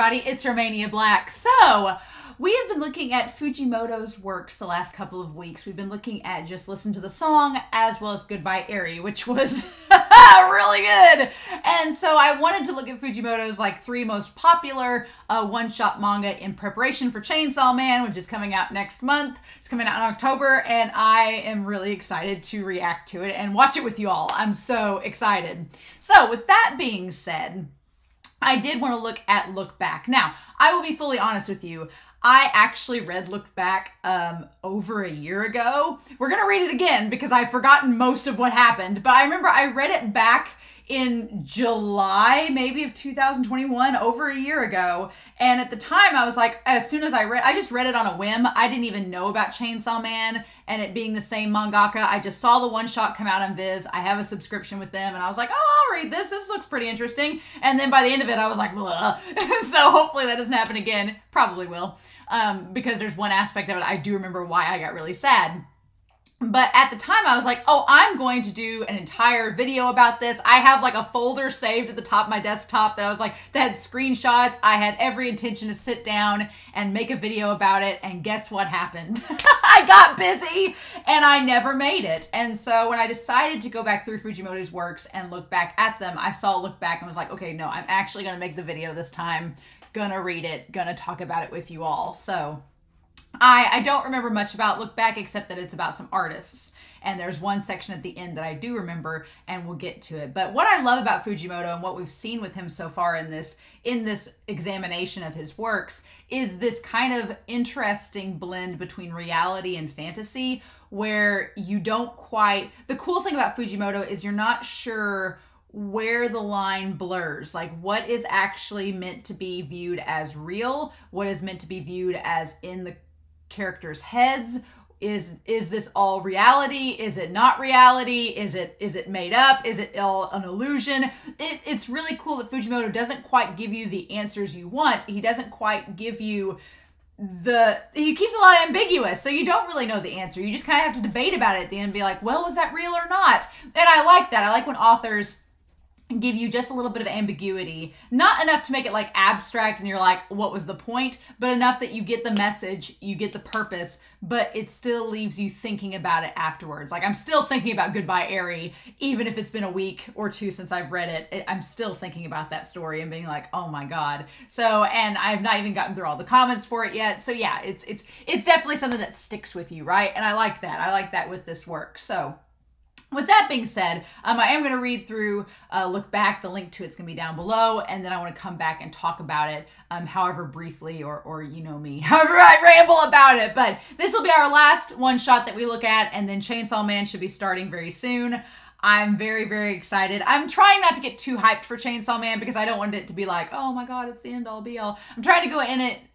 everybody, it's Romania Black. So, we have been looking at Fujimoto's works the last couple of weeks. We've been looking at Just Listen to the Song as well as Goodbye Eri, which was really good. And so I wanted to look at Fujimoto's like 3 most popular one-shot manga in preparation for Chainsaw Man, which is coming out next month. It's coming out in October, and I am really excited to react to it and watch it with you all. I'm so excited. So with that being said, I did want to look at Look Back. Now, I will be fully honest with you. I actually read Look Back over a year ago. We're going to read it again because I've forgotten most of what happened. But I remember I read it back in July, maybe of 2021, over a year ago. And at the time I was like, as soon as I just read it on a whim. I didn't even know about Chainsaw Man and it being the same mangaka. I just saw the one shot come out on Viz. I have a subscription with them and I was like, oh, I'll read this. This looks pretty interesting. And then by the end of it, I was like, blah. So hopefully that doesn't happen again. Probably will. Because there's one aspect of it I do remember why I got really sad. But at the time I was like, oh, I'm going to do an entire video about this. I have like a folder saved at the top of my desktop that I was like, that had screenshots. I had every intention to sit down and make a video about it. And guess what happened? I got busy and I never made it. And so when I decided to go back through Fujimoto's works and look back at them, I saw Look Back and was like, okay, no, I'm actually going to make the video this time. Gonna read it, gonna talk about it with you all. So I don't remember much about Look Back except that it's about some artists. And there's one section at the end that I do remember, and we'll get to it. But what I love about Fujimoto and what we've seen with him so far in this examination of his works is this kind of interesting blend between reality and fantasy, where you don't quite... The cool thing about Fujimoto is you're not sure where the line blurs, like what is actually meant to be viewed as real, what is meant to be viewed as in the characters' heads. Is this all reality? Is it not reality? Is it made up? Is it all an illusion? It's really cool that Fujimoto doesn't quite give you the answers you want. He doesn't quite give you he keeps a lot ambiguous, so you don't really know the answer. You just kind of have to debate about it at the end and be like, well, was that real or not? And I like that. I like when authors give you just a little bit of ambiguity, not enough to make it like abstract and you're like, what was the point? But enough that you get the message, you get the purpose, but it still leaves you thinking about it afterwards. Like I'm still thinking about Goodbye Eri, even if it's been a week or 2 since I've read it. I'm still thinking about that story and being like, oh my God. So, and I've not even gotten through all the comments for it yet. So yeah, it's definitely something that sticks with you, right? And I like that. I like that with this work. So with that being said, I am going to read through Look Back. The link to it's going to be down below. And then I want to come back and talk about it, however briefly, or you know me, however I ramble about it. But this will be our last one shot that we look at. And then Chainsaw Man should be starting very soon. I'm very, very excited. I'm trying not to get too hyped for Chainsaw Man because I don't want it to be like, oh my God, it's the end all be all. I'm trying to go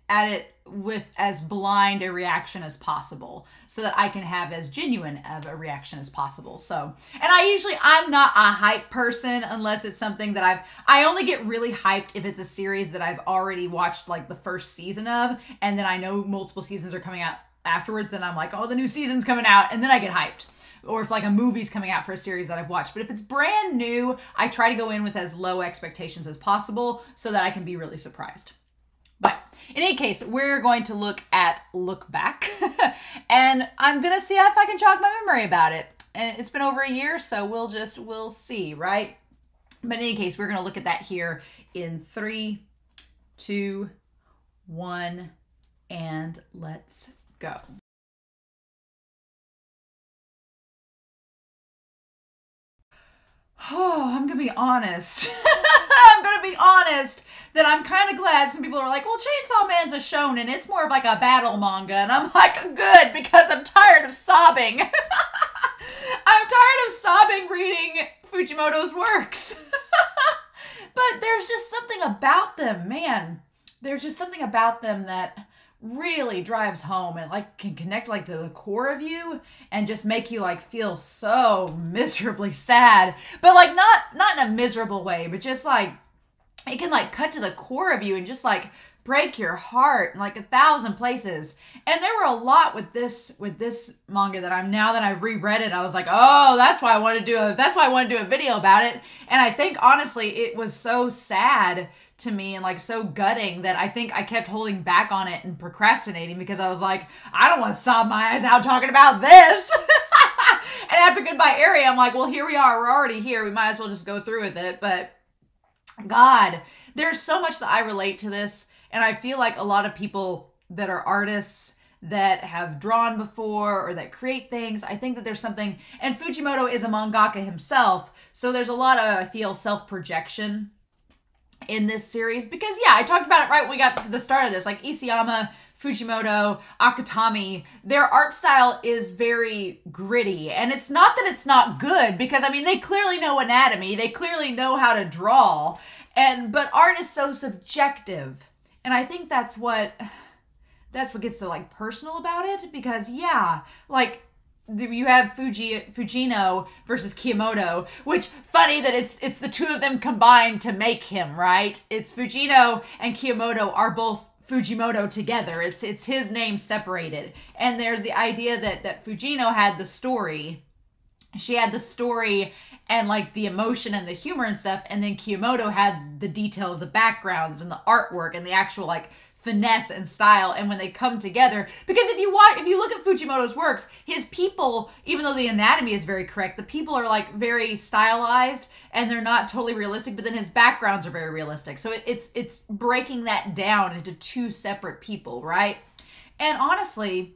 at it with as blind a reaction as possible so that I can have as genuine of a reaction as possible. So, and I'm not a hype person unless it's something that I only get really hyped if it's a series that I've already watched like the first season of, and then I know multiple seasons are coming out afterwards, and I'm like, oh, the new season's coming out, and then I get hyped. Or if like a movie's coming out for a series that I've watched. But if it's brand new, I try to go in with as low expectations as possible so that I can be really surprised. But in any case, we're going to look at Look Back. And I'm going to see if I can jog my memory about it. And it's been over a year, so we'll see, right? But in any case, we're going to look at that here in 3, 2, 1, and let's go. Oh, I'm going to be honest. I'm going to be honest that I'm kind of glad. Some people are like, well, Chainsaw Man's a shonen. It's more of like a battle manga. And I'm like, good, because I'm tired of sobbing. I'm tired of sobbing reading Fujimoto's works. But there's just something about them, man. There's just something about them that really drives home and like can connect like to the core of you and just make you like feel so miserably sad, but like not in a miserable way, but just like it can like cut to the core of you and just like break your heart in like 1,000 places. And there were a lot with this manga that now that I've reread it, I was like, oh, that's why I wanted to do a video about it. And I think honestly, it was so sad to me and like so gutting that I think I kept holding back on it and procrastinating because I was like, I don't want to sob my eyes out talking about this. And after Goodbye Area, I'm like, well, here we are. We're already here. We might as well just go through with it. But God, there's so much that I relate to this. And I feel like a lot of people that are artists that have drawn before or that create things, I think that there's something, and Fujimoto is a mangaka himself, so there's a lot of, I feel, self-projection in this series. Because, yeah, I talked about it right when we got to the start of this. Like, Isayama, Fujimoto, Akutami, their art style is very gritty. And it's not that it's not good, because, I mean, they clearly know anatomy. They clearly know how to draw. But art is so subjective. And I think that's what gets so, like, personal about it. Because, yeah, like, you have Fujino versus Kiyomoto, which, funny that it's the two of them combined to make him, right? It's Fujino and Kiyomoto are both Fujimoto together. It's his name separated. And there's the idea that Fujino had the story. She had the story and like the emotion and the humor and stuff. And then Kiyomoto had the detail of the backgrounds and the artwork and the actual like finesse and style. And when they come together, because if you look at Fujimoto's works, his people, even though the anatomy is very correct, the people are like very stylized and they're not totally realistic, but then his backgrounds are very realistic. So it's breaking that down into two separate people, right? And honestly,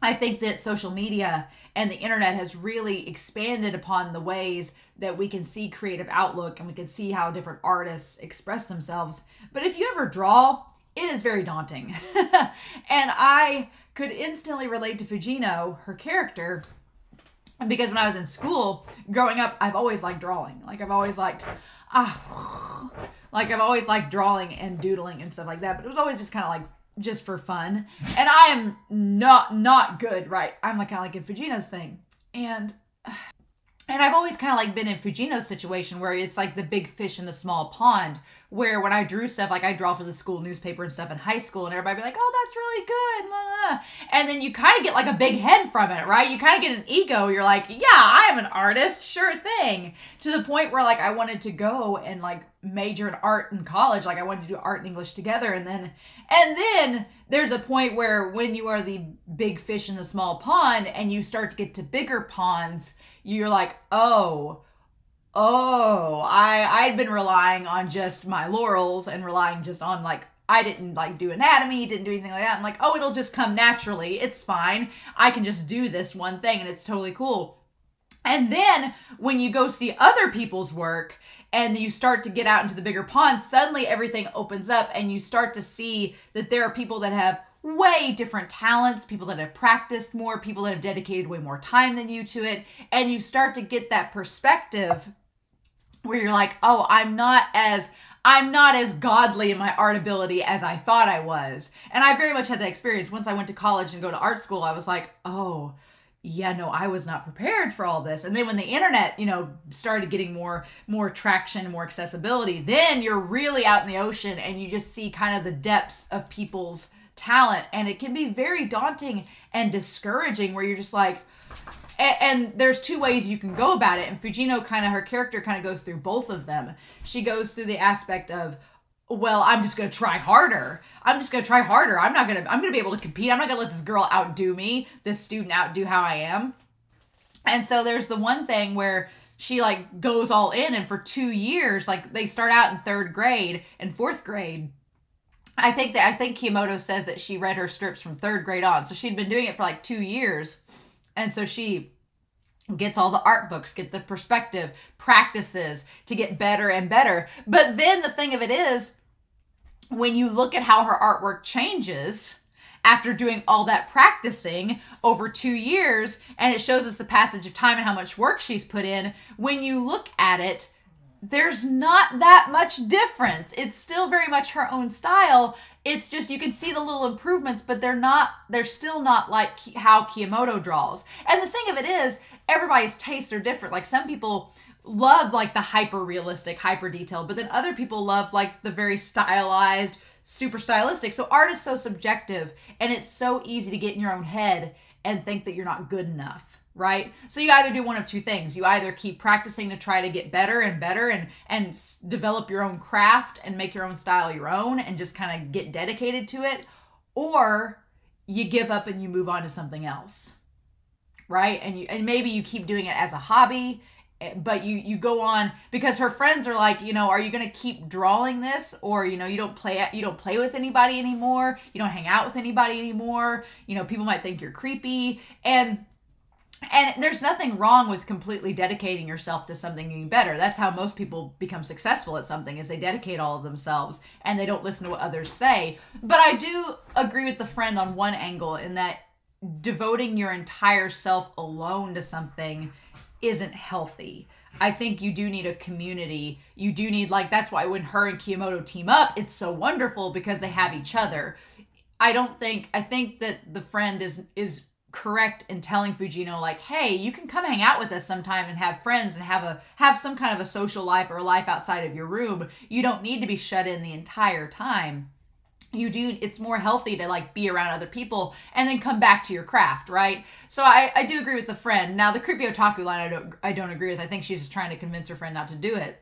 I think that social media and the internet has really expanded upon the ways that we can see creative outlook and we can see how different artists express themselves. But if you ever draw, it is very daunting. And I could instantly relate to Fujino, her character, because when I was in school, growing up, I've always liked drawing. Like, I've always liked drawing and doodling and stuff like that. But it was always just kind of like, just for fun. And I am not good, right? I'm like kind of like in Fujino's thing. And I've always kind of like been in Fujino's situation where it's like the big fish in the small pond, where when I drew stuff, like I draw for the school newspaper and stuff in high school, and everybody be like, oh, that's really good, blah, blah. And then you kind of get like a big head from it, right? You kind of get an ego. You're like, yeah, I am an artist, sure thing. To the point where like I wanted to go and like major in art in college. Like I wanted to do art and English together. And then there's a point where when you are the big fish in the small pond and you start to get to bigger ponds, you're like, I'd been relying on just my laurels and relying just on like, I didn't like do anatomy, didn't do anything like that. I'm like, oh, it'll just come naturally. It's fine. I can just do this one thing and it's totally cool. And then when you go see other people's work and you start to get out into the bigger ponds, suddenly everything opens up and you start to see that there are people that have way different talents, people that have practiced more, people that have dedicated way more time than you to it. And you start to get that perspective where you're like, oh, I'm not as godly in my art ability as I thought I was. And I very much had that experience. Once I went to college and go to art school, I was like, oh, yeah, no, I was not prepared for all this. And then when the internet, started getting more traction, more accessibility, then you're really out in the ocean and you just see kind of the depths of people's talent. And it can be very daunting and discouraging where you're just like, and there's two ways you can go about it. And Fujino her character kind of goes through both of them. She goes through the aspect of, well, I'm just going to try harder. I'm going to be able to compete. I'm not going to let this girl outdo me, this student outdo how I am. And so there's the one thing where she like goes all in, and for 2 years, like they start out in 3rd grade and 4th grade. I think Kiyomoto says that she read her strips from 3rd grade on. So she'd been doing it for like 2 years. And so she gets all the art books, get the perspective, practices to get better and better. But then the thing of it is, when you look at how her artwork changes after doing all that practicing over 2 years, and it shows us the passage of time and how much work she's put in, when you look at it, there's not that much difference. It's still very much her own style. It's just, you can see the little improvements, but they're still not like how Kiyomoto draws. And the thing of it is, everybody's tastes are different. Like some people love like the hyper realistic, hyper detailed, but then other people love like the very stylized, super stylistic. So art is so subjective, and it's so easy to get in your own head and think that you're not good enough. right? So you either do one of two things. You either keep practicing to try to get better and better and develop your own craft and make your own style your own and just kind of get dedicated to it, or you give up and you move on to something else, right? And maybe you keep doing it as a hobby, but you go on, because her friends are like, are you going to keep drawing this, or you don't play with anybody anymore, you don't hang out with anybody anymore, people might think you're creepy, and there's nothing wrong with completely dedicating yourself to something getting better. That's how most people become successful at something, is they dedicate all of themselves and they don't listen to what others say. But I do agree with the friend on one angle, in that devoting your entire self alone to something isn't healthy. I think you do need a community. You do need, that's why when her and Kiyomoto team up, it's so wonderful, because they have each other. I think that the friend is correct in telling Fujino, hey, you can come hang out with us sometime and have friends and have some kind of a social life or a life outside of your room. You don't need to be shut in the entire time. It's more healthy to be around other people and then come back to your craft, right? So I do agree with the friend. Now the creepy otaku line I don't agree with. I think she's just trying to convince her friend not to do it.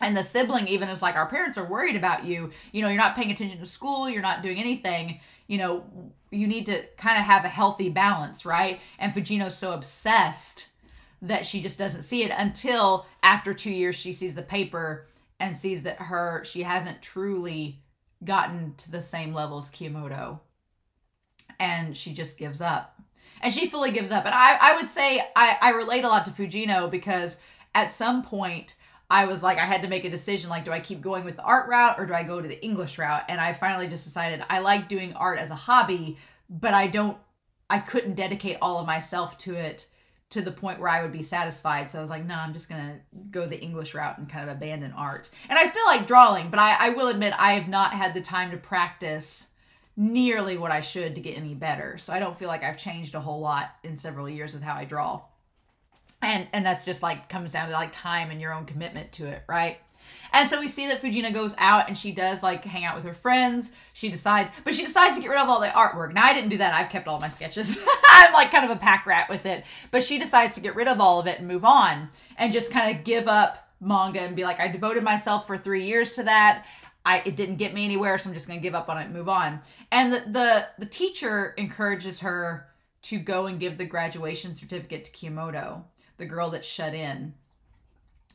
And the sibling even is like, our parents are worried about you. You're not paying attention to school. You're not doing anything. You need to kind of have a healthy balance, right? And Fujino's so obsessed that she just doesn't see it until after 2 years she sees the paper and sees that she hasn't truly gotten to the same level as Kiyomoto. And she just gives up. And she fully gives up. And I would say I relate a lot to Fujino, because at some point I was like, I had to make a decision, do I keep going with the art route or do I go to the English route? And I finally just decided I like doing art as a hobby, but I couldn't dedicate all of myself to it to the point where I would be satisfied. So I was like, no, I'm just going to go the English route and kind of abandon art. And I still like drawing, but I will admit I have not had the time to practice nearly what I should to get any better. So I don't feel like I've changed a whole lot in several years with how I draw. And that's just comes down to time and your own commitment to it, right? And so we see that Fujino goes out and she does hang out with her friends. She decides to get rid of all the artwork. Now I didn't do that. I've kept all my sketches. I'm kind of a pack rat with it. But she decides to get rid of all of it and move on and just kind of give up manga and be like, I devoted myself for 3 years to that. It didn't get me anywhere, so I'm just going to give up on it and move on. And the teacher encourages her to go and give the graduation certificate to Kiyomoto, the girl that's shut in,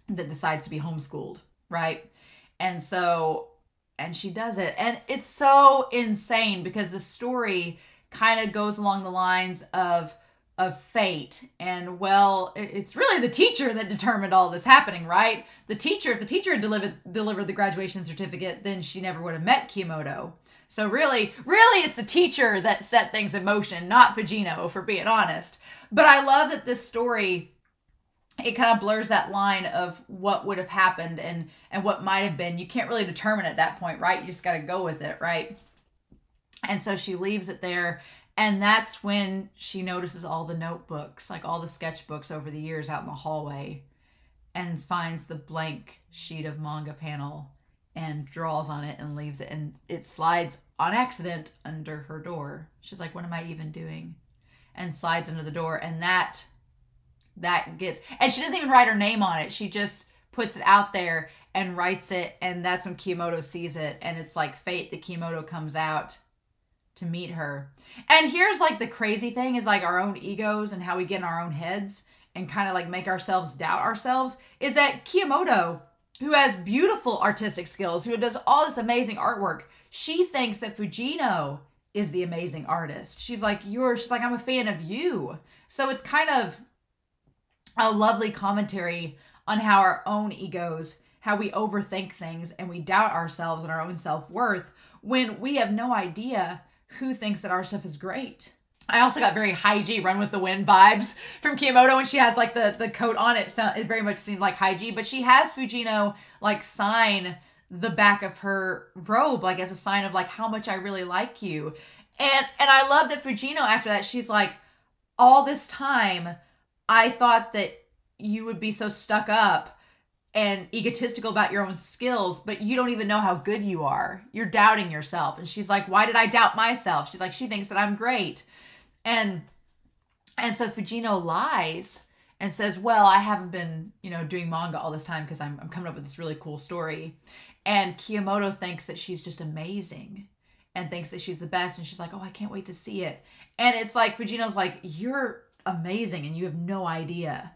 that decides to be homeschooled, right? And she does it. And it's so insane, because the story kind of goes along the lines of fate. And it's really the teacher that determined all this happening, right? If the teacher had delivered the graduation certificate, then she never would have met Kiyomoto. So really it's the teacher that set things in motion, not Fujino, if we're being honest. But I love that this story, it kind of blurs that line of what would have happened and what might have been. You can't really determine at that point, right? You just got to go with it, right? And so she leaves it there. And that's when she notices all the notebooks, all the sketchbooks over the years out in the hallway, and finds the blank sheet of manga panel and draws on it and leaves it. And it slides on accident under her door. She's like, what am I even doing? And slides under the door. And that gets, and she doesn't even write her name on it. She just puts it out there and writes it. And that's when Kiyomoto sees it. And it's like fate that Kiyomoto comes out to meet her. And here's the crazy thing is our own egos and how we get in our own heads and kind of make ourselves doubt ourselves, is that Kiyomoto, who has beautiful artistic skills, who does all this amazing artwork, she thinks that Fujino is the amazing artist. She's like, I'm a fan of you. So it's kind of a lovely commentary on how our own egos, how we overthink things and we doubt ourselves and our own self-worth when we have no idea who thinks that our stuff is great. I also got very Haiji Run with the Wind vibes from Kiyomoto when she has the coat on it. It very much seemed like Haiji, but she has Fujino sign the back of her robe as a sign of how much I really like you. And I love that Fujino after that, she's like, all this time I thought that you would be so stuck up and egotistical about your own skills, but you don't even know how good you are. You're doubting yourself. And she's like, why did I doubt myself? She's like, she thinks that I'm great. And And so Fujino lies and says, well, I haven't been, doing manga all this time because I'm coming up with this really cool story. And Kiyomoto thinks that she's just amazing and thinks that she's the best. And she's like, oh, I can't wait to see it. And it's like, Fujino's like, you're amazing and you have no idea.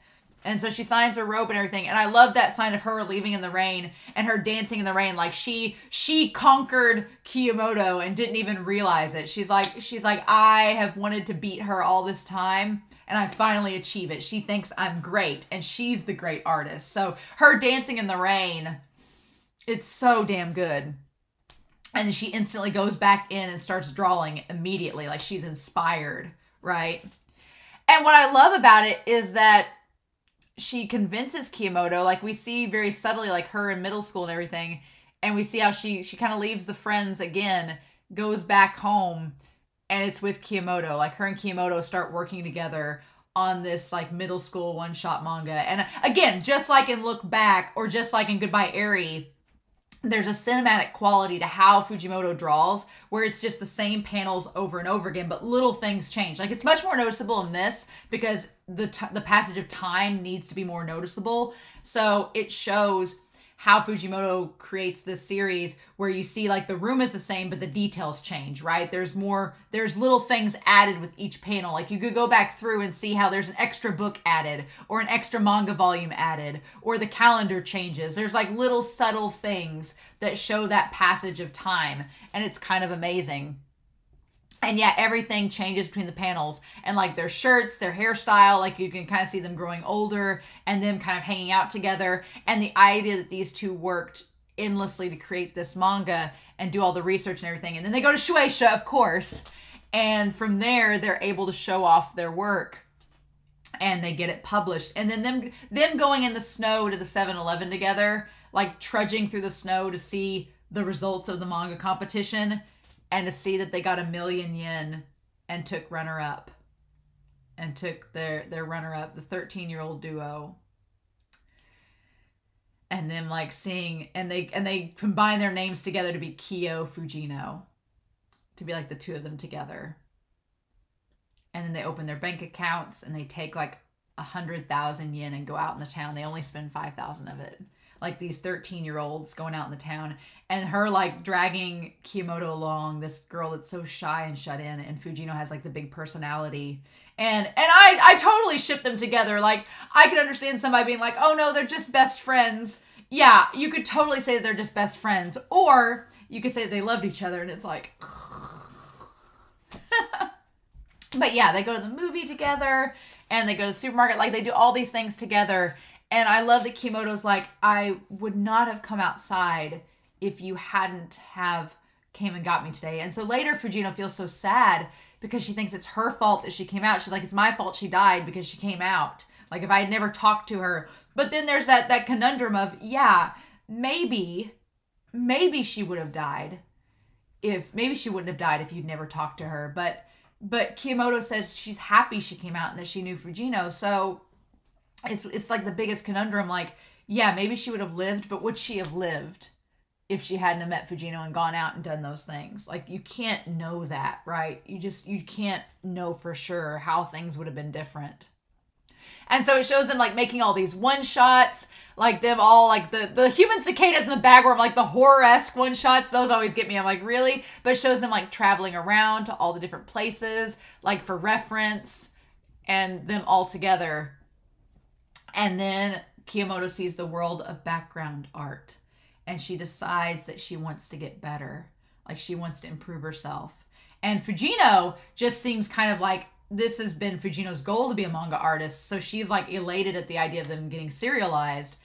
And so she signs her rope and everything. And I love that sign of her leaving in the rain and her dancing in the rain. Like she conquered Kiyomoto and didn't even realize it. She's like, I have wanted to beat her all this time and I finally achieve it. She thinks I'm great and she's the great artist. So her dancing in the rain, it's so damn good. And she instantly goes back in and starts drawing immediately. Like she's inspired, right? And what I love about it is that she convinces Kiyomoto, like we see very subtly, like her in middle school and everything. And we see how she kind of leaves the friends again, goes back home, and it's with Kiyomoto. Like her and Kiyomoto start working together on this like middle school one-shot manga. And again, just like in Look Back or just like in Goodbye Eri, there's a cinematic quality to how Fujimoto draws where it's just the same panels over and over again, but little things change. Like it's much more noticeable in this because the passage of time needs to be more noticeable. So it shows how Fujimoto creates this series where you see like the room is the same, but the details change, right? There's little things added with each panel. Like you could go back through and see how there's an extra book added or an extra manga volume added or the calendar changes. There's like little subtle things that show that passage of time. And it's kind of amazing. And yeah, everything changes between the panels and like their shirts, their hairstyle, like you can kind of see them growing older and them kind of hanging out together. And the idea that these two worked endlessly to create this manga and do all the research and everything. And then they go to Shueisha, of course. And from there, they're able to show off their work and they get it published. And then them going in the snow to the 7-Eleven together, like trudging through the snow to see the results of the manga competition. And to see that they got 1 million yen and took runner-up. And took their runner-up, the 13-year-old duo. And them like seeing, and they combine their names together to be Kiyo Fujino. To be like the two of them together. And then they open their bank accounts and they take like 100,000 yen and go out in the town. They only spend 5,000 of it. Like these 13-year-olds going out in the town and her like dragging Kiyomoto along, this girl that's so shy and shut in, and Fujino has like the big personality. And I totally ship them together. Like I could understand somebody being like, oh no, they're just best friends. Yeah, you could totally say that they're just best friends. Or you could say that they loved each other and it's like but yeah, they go to the movie together and they go to the supermarket. Like they do all these things together. And I love that Kiyomoto's like, I would not have come outside if you hadn't have came and got me today. And so later Fujino feels so sad because she thinks it's her fault that she came out. She's like, it's my fault she died because she came out. Like if I had never talked to her. But then there's that conundrum of, yeah, maybe she would have died. Maybe she wouldn't have died if you'd never talked to her. But Kiyomoto says she's happy she came out and that she knew Fujino. So it's like the biggest conundrum. Like, yeah, maybe she would have lived, but would she have lived if she hadn't have met Fujino and gone out and done those things? Like, you can't know that, right? You can't know for sure how things would have been different. And so it shows them like making all these one shots, like them all like the human cicadas in the bagworm, like the horror-esque one shots. Those always get me. I'm like, really? But it shows them like traveling around to all the different places, like for reference, and them all together. And then Kiyomoto sees the world of background art and she decides that she wants to get better. Like she wants to improve herself. And Fujino just seems kind of like this has been Fujino's goal to be a manga artist. So she's like elated at the idea of them getting serialized.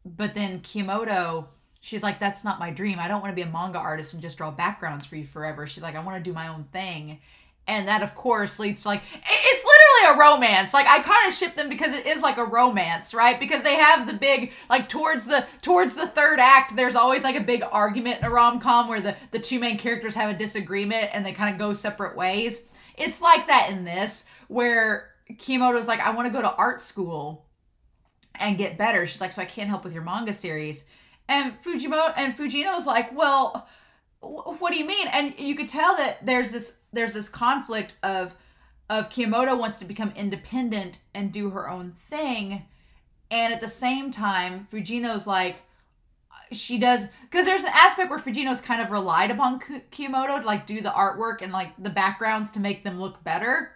But then Kiyomoto, she's like, that's not my dream. I don't want to be a manga artist and just draw backgrounds for you forever. She's like, I want to do my own thing. And that, of course, leads to like, it's literally a romance. Like, I kind of ship them because it is like a romance, right? Because they have the big, like, towards the third act, there's always like a big argument in a rom-com where the two main characters have a disagreement and they kind of go separate ways. It's like that in this, where Kiyomoto's like, I want to go to art school and get better. She's like, so I can't help with your manga series. And Fujino's like, well, what do you mean? And you could tell that there's this conflict of of Kiyomoto wants to become independent and do her own thing. And at the same time, Fujino's like, she does, because there's an aspect where Fujino's kind of relied upon Kiyomoto to like do the artwork and like the backgrounds to make them look better.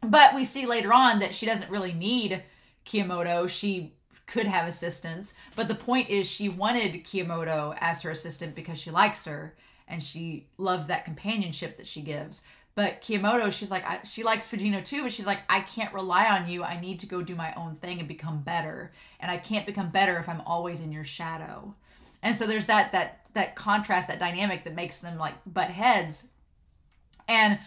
But we see later on that she doesn't really need Kiyomoto. She could have assistants. But the point is she wanted Kiyomoto as her assistant because she likes her and she loves that companionship that she gives. But Kiyomoto, she's like, she likes Fujino too, but she's like, I can't rely on you. I need to go do my own thing and become better. And I can't become better if I'm always in your shadow. And so there's that contrast, that dynamic that makes them like butt heads. And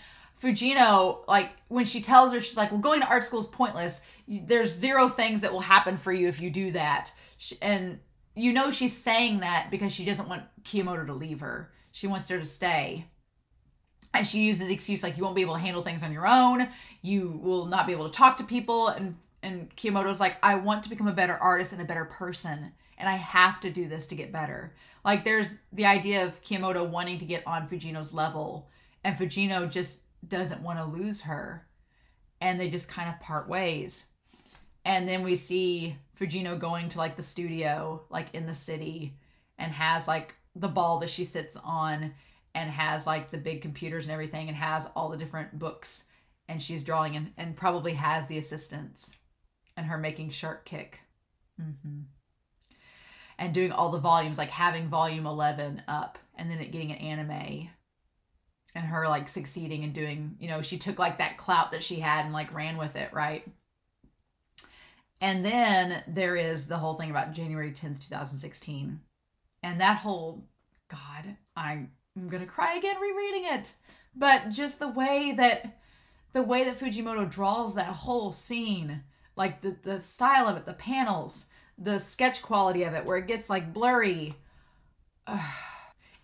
Fujino, like when she tells her, she's like, well, going to art school is pointless. There's 0 things that will happen for you if you do that. And you know she's saying that because she doesn't want Kiyomoto to leave her. She wants her to stay. And she uses the excuse like, you won't be able to handle things on your own. You will not be able to talk to people. And Kiyomoto's like, I want to become a better artist and a better person. And I have to do this to get better. Like there's the idea of Kiyomoto wanting to get on Fujino's level. And Fujino just doesn't want to lose her. And they just kind of part ways. And then we see Fujino going to like the studio, like in the city, and has like the ball that she sits on, and has like the big computers and everything, and has all the different books, and she's drawing and probably has the assistants and her making Shark Kick. And doing all the volumes, like having volume 11 up and then it getting an anime, and her like succeeding and doing, you know, she took like that clout that she had and like ran with it, right? And then there is the whole thing about January 10th, 2016. And that whole, God, I'm going to cry again rereading it. But just the way that Fujimoto draws that whole scene, like the style of it, the panels, the sketch quality of it, where it gets like blurry. And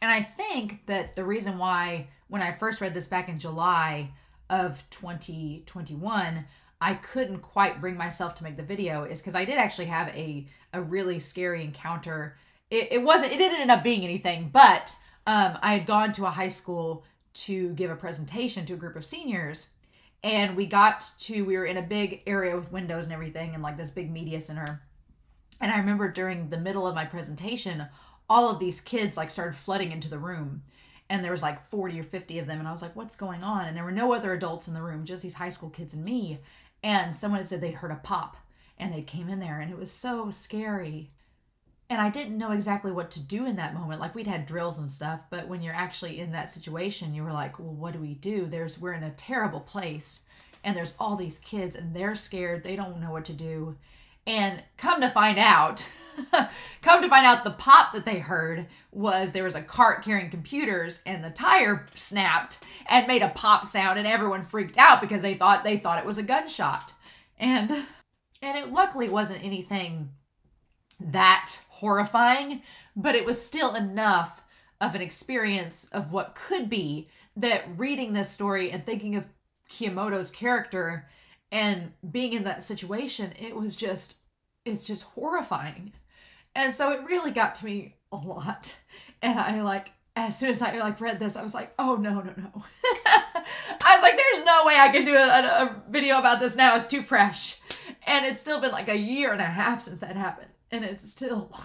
I think that the reason why, when I first read this back in July of 2021, I couldn't quite bring myself to make the video is because I did actually have a really scary encounter. It didn't end up being anything, but I had gone to a high school to give a presentation to a group of seniors, and we were in a big area with windows and everything, and like this big media center. And I remember during the middle of my presentation, all of these kids like started flooding into the room, and there was like 40 or 50 of them, and I was like, what's going on? And there were no other adults in the room, just these high school kids and me. And someone had said they'd heard a pop, and they came in there, and it was so scary. And I didn't know exactly what to do in that moment. Like, we'd had drills and stuff, but when you're actually in that situation, you were like, well, what do we do? We're in a terrible place, and there's all these kids, and they're scared. They don't know what to do. And come to find out, the pop that they heard was there was a cart carrying computers, and the tire snapped and made a pop sound, and everyone freaked out because they thought it was a gunshot. And it luckily wasn't anything that horrifying, but it was still enough of an experience of what could be that reading this story and thinking of Kiyomoto's character and being in that situation, it's just horrifying. And so it really got to me a lot. And I as soon as I read this, I was like, oh no. I was like, there's no way I can do a video about this now. It's too fresh. And it's still been like a year and a half since that happened. And it's still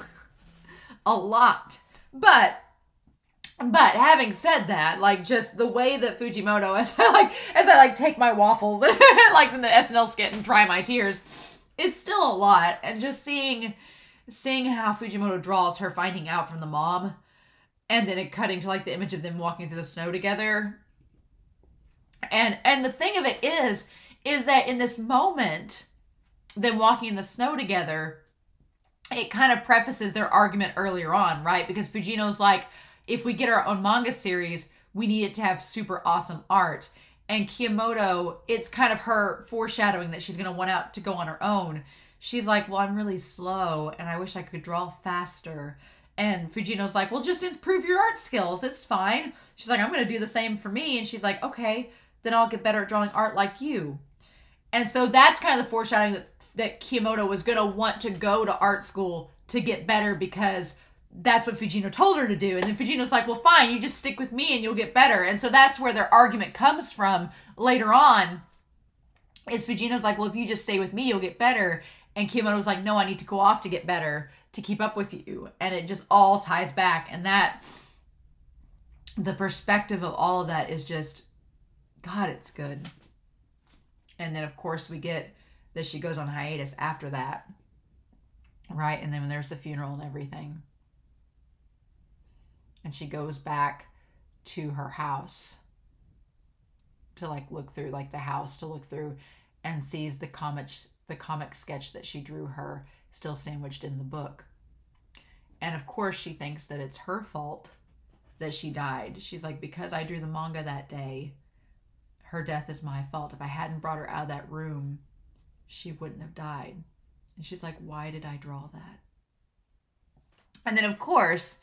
a lot. But having said that, like, just the way that Fujimoto, as I take my waffles like in the SNL skit and dry my tears, it's still a lot. And just seeing how Fujimoto draws her finding out from the mom, and then it cutting to like the image of them walking through the snow together. And the thing of it is that in this moment, them walking in the snow together, it kind of prefaces their argument earlier on, right? Because Fujino's like, if we get our own manga series, we need it to have super awesome art. And Kiyomoto, it's kind of her foreshadowing that she's going to want out to go on her own. She's like, well, I'm really slow, and I wish I could draw faster. And Fujino's like, well, just improve your art skills. It's fine. She's like, I'm going to do the same for me. And she's like, okay, then I'll get better at drawing art like you. And so that's kind of the foreshadowing that Kiyomoto was going to want to go to art school to get better because that's what Fujino told her to do. And then Fujino's like, well, fine, you just stick with me and you'll get better. And so that's where their argument comes from later on. is Fujino's like, well, if you just stay with me, you'll get better. And Kiyomoto's like, no, I need to go off to get better, to keep up with you. And it just all ties back. And that, the perspective of all of that is just, God, it's good. And then, of course, we get that she goes on hiatus after that. Right? And then when there's the funeral and everything. And she goes back to her house to like look through like the house to look through and sees the comic sketch that she drew her still sandwiched in the book. And of course she thinks that it's her fault that she died. She's like, because I drew the manga that day, her death is my fault. If I hadn't brought her out of that room, she wouldn't have died. And she's like, why did I draw that? And then of course,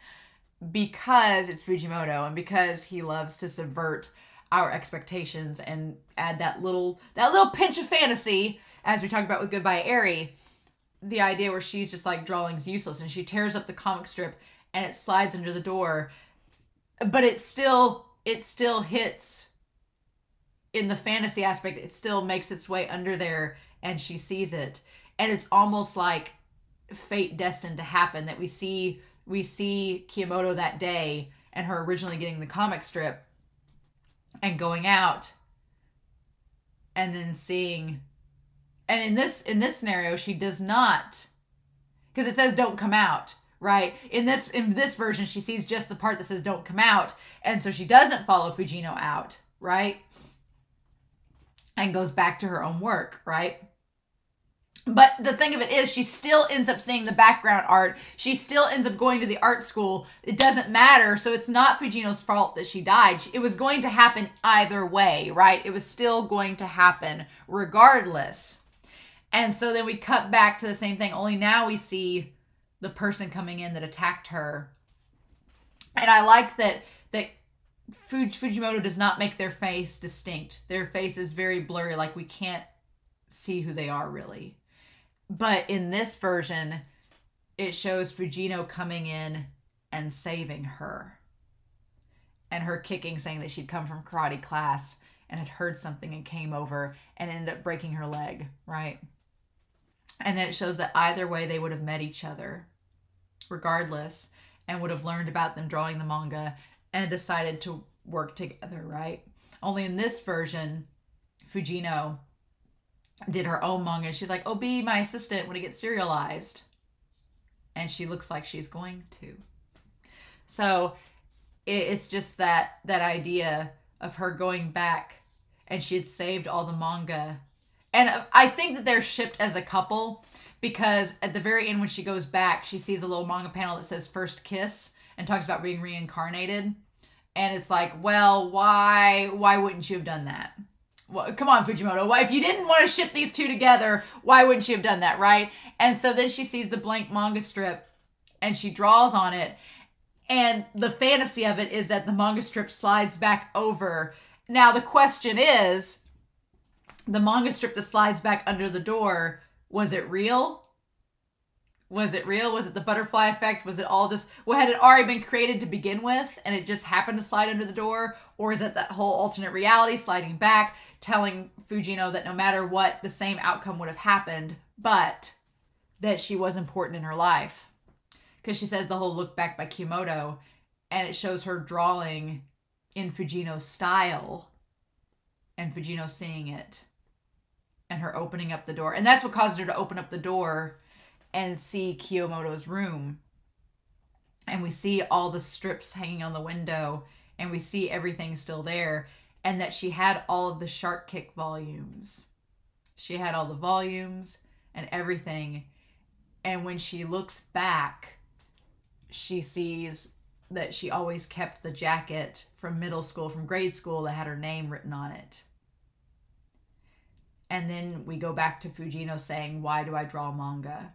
because it's Fujimoto and because he loves to subvert our expectations and add that little pinch of fantasy, as we talked about with Goodbye Eri, the idea where she's just like, drawing's useless, and she tears up the comic strip and it slides under the door, but it still hits in the fantasy aspect. It still makes its way under there and she sees it, and it's almost like fate destined to happen, that we see Kiyomoto that day and her originally getting the comic strip and going out and then seeing, and in this scenario she does not, because it says don't come out, right? In this version she sees just the part that says don't come out, and so she doesn't follow Fujino out, right? And goes back to her own work, right? But the thing of it is, she still ends up seeing the background art. She still ends up going to the art school. It doesn't matter. So it's not Fujino's fault that she died. It was going to happen either way, right? It was still going to happen regardless. And so then we cut back to the same thing, only now we see the person coming in that attacked her. And I like that Fujimoto does not make their face distinct. Their face is very blurry, like we can't see who they are really. But in this version, it shows Fujino coming in and saving her. And her kicking, saying that she'd come from karate class and had heard something and came over and ended up breaking her leg, right? And then it shows that either way they would have met each other, regardless, and would have learned about them drawing the manga and decided to work together, right? Only in this version, Fujino did her own manga. She's like, oh, be my assistant when it gets serialized. And she looks like she's going to. So it's just that idea of her going back, and she had saved all the manga. And I think that they're shipped as a couple, because at the very end when she goes back, she sees a little manga panel that says first kiss and talks about being reincarnated. And it's like, well, why wouldn't you have done that? Well, come on, Fujimoto. Why, if you didn't want to ship these two together, why wouldn't you have done that, right? And so then she sees the blank manga strip and she draws on it. And the fantasy of it is that the manga strip slides back over. Now, the question is, the manga strip that slides back under the door, was it real? Was it real? Was it the butterfly effect? Was it all just, well, had it already been created to begin with and it just happened to slide under the door? Or is it that whole alternate reality sliding back, telling Fujino that no matter what, the same outcome would have happened, but that she was important in her life? Because she says the whole look back by Kiyomoto, and it shows her drawing in Fujino's style and Fujino seeing it and her opening up the door. And that's what caused her to open up the door and see Kiyomoto's room. And we see all the strips hanging on the window, and we see everything still there, and that she had all of the Shark Kick volumes. She had all the volumes and everything. And when she looks back, she sees that she always kept the jacket from middle school, from grade school, that had her name written on it. And then we go back to Fujino saying, why do I draw manga?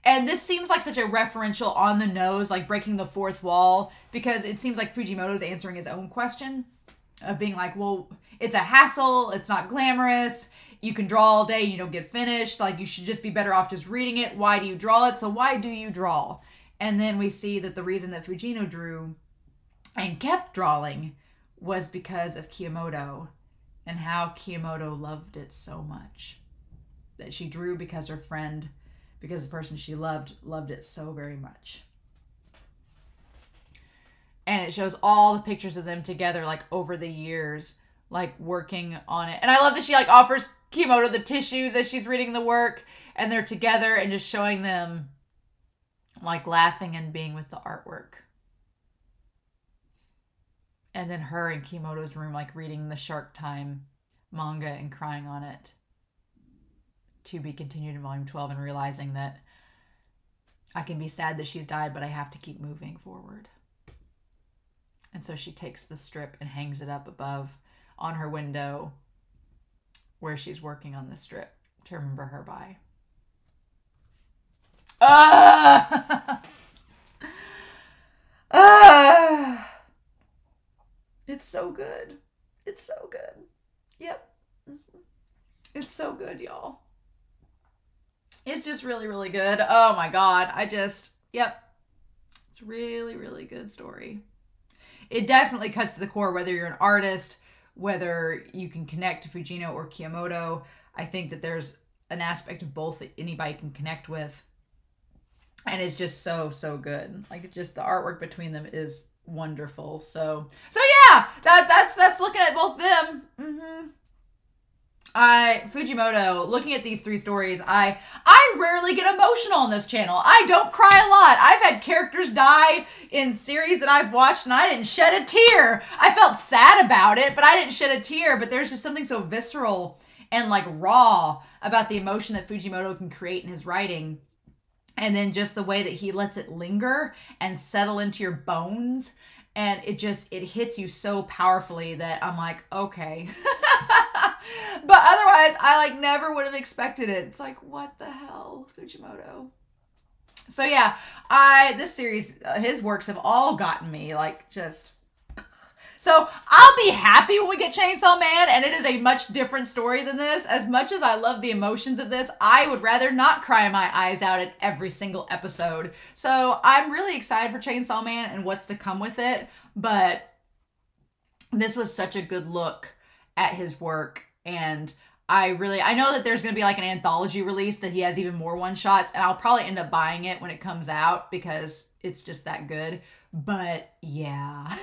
And this seems like such a referential, on the nose, like breaking the fourth wall, because it seems like Fujimoto's answering his own question of being like, well, it's a hassle, it's not glamorous, you can draw all day, you don't get finished, like you should just be better off just reading it. Why do you draw it? So why do you draw? And then we see that the reason that Fujino drew and kept drawing was because of Kiyomoto and how Kiyomoto loved it so much. That she drew because her friend, because the person she loved it so very much. And it shows all the pictures of them together, like over the years, like working on it. And I love that she like offers Kiyomoto the tissues as she's reading the work, and they're together and just showing them like laughing and being with the artwork. And then her in Kiyomoto's room, like reading the Shark Time manga and crying on it. To be continued in volume 12, and realizing that I can be sad that she's died, but I have to keep moving forward. And so she takes the strip and hangs it up above on her window where she's working on the strip to remember her by. It's so good. It's so good. Yep. It's so good, y'all. It's just really, really good. Oh my God. Yep. It's really, really good story. It definitely cuts to the core, whether you're an artist, whether you can connect to Fujino or Kiyomoto. I think that there's an aspect of both that anybody can connect with. And it's just so, so good. Like, it just, the artwork between them is wonderful. So yeah, that's looking at both them. Fujimoto, looking at these three stories, I rarely get emotional on this channel. I don't cry a lot. I've had characters die in series that I've watched and I didn't shed a tear. I felt sad about it, but I didn't shed a tear. But there's just something so visceral and like raw about the emotion that Fujimoto can create in his writing. And then just the way that he lets it linger and settle into your bones. And it hits you so powerfully that I'm like, okay. But otherwise, I like never would have expected it. It's like, what the hell, Fujimoto? So yeah, this series, his works have all gotten me like just. So I'll be happy when we get Chainsaw Man, and it is a much different story than this. As much as I love the emotions of this, I would rather not cry my eyes out at every single episode. So I'm really excited for Chainsaw Man and what's to come with it. But this was such a good look at his work. And I know that there's going to be like an anthology release that he has even more one-shots. And I'll probably end up buying it when it comes out because it's just that good. But yeah.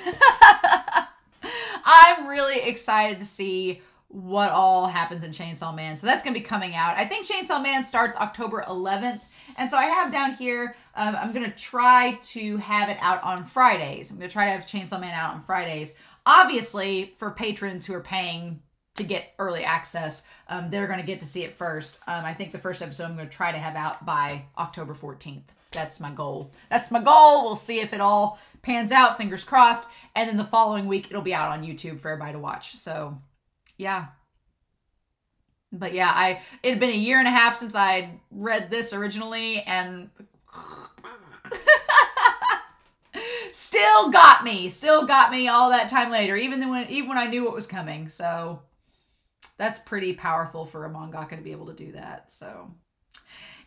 I'm really excited to see what all happens in Chainsaw Man. So that's going to be coming out. I think Chainsaw Man starts October 11th. And so I have down here, I'm going to try to have it out on Fridays. I'm going to try to have Chainsaw Man out on Fridays. Obviously, for patrons who are paying to get early access, they're going to get to see it first. I think the first episode I'm going to try to have out by October 14th. That's my goal. That's my goal. We'll see if it all pans out. Fingers crossed. And then the following week, it'll be out on YouTube for everybody to watch. So, yeah. But yeah, it had been a year and a half since I read this originally, and still got me all that time later, even when I knew what was coming. So that's pretty powerful for a mangaka to be able to do that. So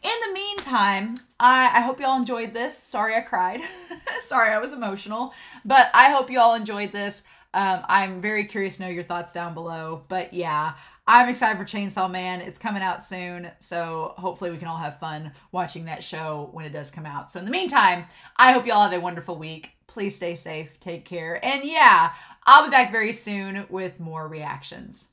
in the meantime, I hope y'all enjoyed this. Sorry I cried. Sorry I was emotional. But I hope you all enjoyed this. I'm very curious to know your thoughts down below. But yeah, I'm excited for Chainsaw Man. It's coming out soon. So hopefully we can all have fun watching that show when it does come out. So in the meantime, I hope y'all have a wonderful week. Please stay safe. Take care. And yeah, I'll be back very soon with more reactions.